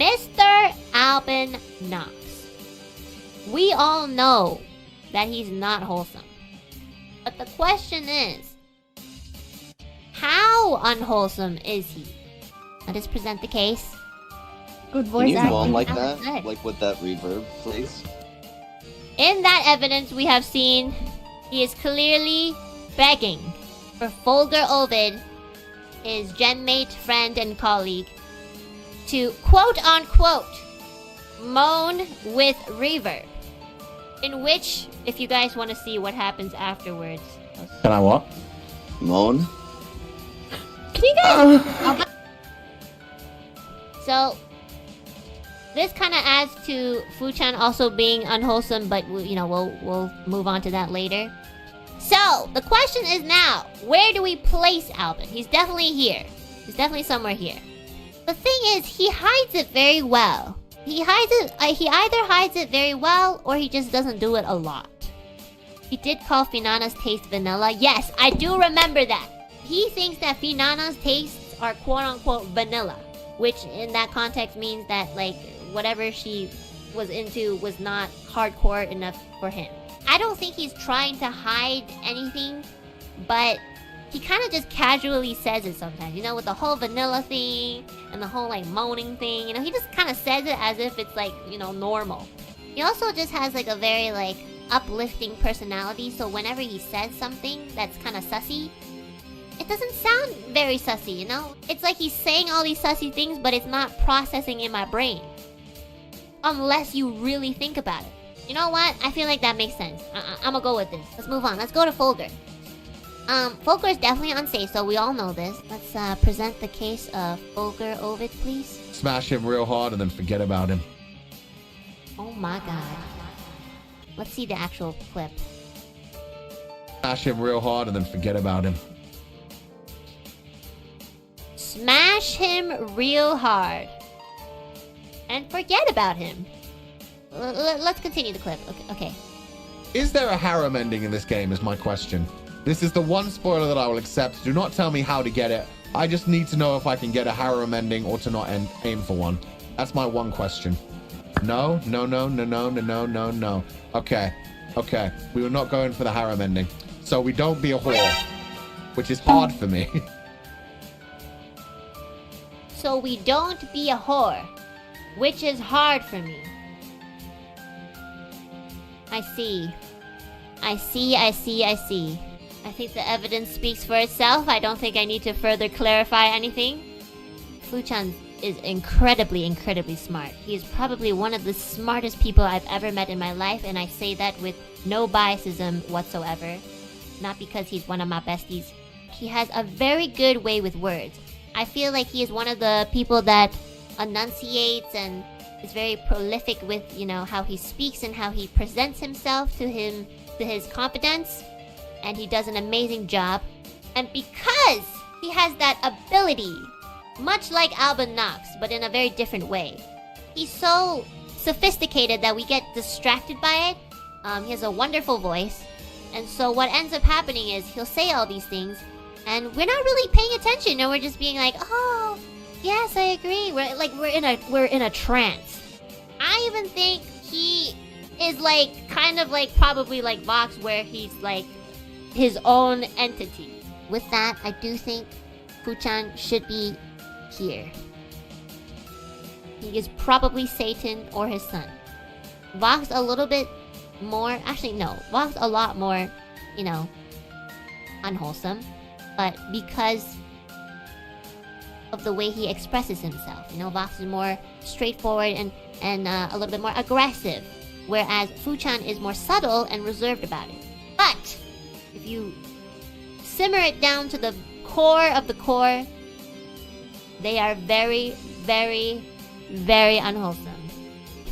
Mr. Alban Knox. We all know that he's not wholesome. But the question is, how unwholesome is he? Let us present the case. Good voice Can you acting. moan like that? Like with that reverb, please? In that evidence we have seen, he is clearly begging for Fulgur Ovid, his genmate, friend, and colleague, to quote-unquote moan with reverb. In which, if you guys want to see what happens afterwards... Can I what? Moan? Can you guys... So, this kind of adds to Fu-chan also being unwholesome, but we'll move on to that later. So, the question is now, where do we place Alban? He's definitely here. He's definitely somewhere here. The thing is, he hides it very well. He hides it, he either hides it very well, or he just doesn't do it a lot. He did call Finana's taste vanilla. Yes, I do remember that. He thinks that Finana's tastes are quote-unquote vanilla, which in that context means that, like, whatever she was into was not hardcore enough for him. I don't think he's trying to hide anything, but he kind of just casually says it sometimes, you know, with the whole vanilla thing and the whole, like, moaning thing, you know, he just kind of says it as if it's, like, you know, normal. He also just has, like, a very, like, uplifting personality, so whenever he says something that's kind of sussy, it doesn't sound very sussy, you know? It's like he's saying all these sussy things, but it's not processing in my brain. Unless you really think about it. You know what? I feel like that makes sense. I'm gonna go with this. Let's move on. Let's go to Fulgur. Fulgur is definitely unsafe, so we all know this. Let's present the case of Fulgur Ovid, please. Smash him real hard and then forget about him. Oh my god. Let's see the actual clip. Smash him real hard and then forget about him. Smash him real hard. And forget about him. Let's continue the clip. Okay. Is there a harem ending in this game is my question. This is the one spoiler that I will accept. Do not tell me how to get it. I just need to know if I can get a harem ending or to not aim for one. That's my one question. No. Okay. We were not going for the harem ending. So we don't be a whore. Which is hard for me. So we don't be a whore. Which is hard for me. I see. I think the evidence speaks for itself. I don't think I need to further clarify anything. Fu-chan is incredibly smart. He is probably one of the smartest people I've ever met in my life, and I say that with no biasism whatsoever. Not because he's one of my besties. He has a very good way with words. I feel like he is one of the people that enunciates and is very prolific with, you know, how he speaks and how he presents himself to his confidence, and he does an amazing job. And because he has that ability, much like Alban Knox, but in a very different way, he's so sophisticated that we get distracted by it. He has a wonderful voice, and so what ends up happening is he'll say all these things, and we're not really paying attention, and we're just being like, oh, yes, I agree. We're in a trance. I even think he is like kind of like probably like Vox, where he's like his own entity. With that, I do think Fu-chan should be here. He is probably Satan or his son. Vox a little bit more, actually no, Vox a lot more, you know, unwholesome, but because of the way he expresses himself. You know, Vox is more straightforward and a little bit more aggressive, whereas Fu-chan is more subtle and reserved about it. But if you simmer it down to the core of the core, they are very unwholesome.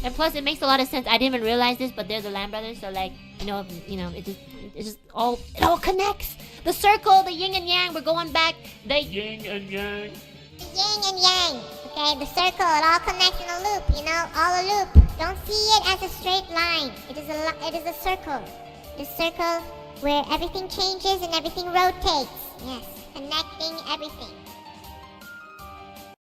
And plus, it makes a lot of sense. I didn't even realize this, but they're the Lamb brothers, so like, it all connects. The circle, the yin and yang, we're going back. The yin and yang. The yin and yang. Okay, the circle, it all connects in a loop, you know, all a loop. Don't see it as a straight line. It is a circle. The circle where everything changes and everything rotates. Yes, connecting everything.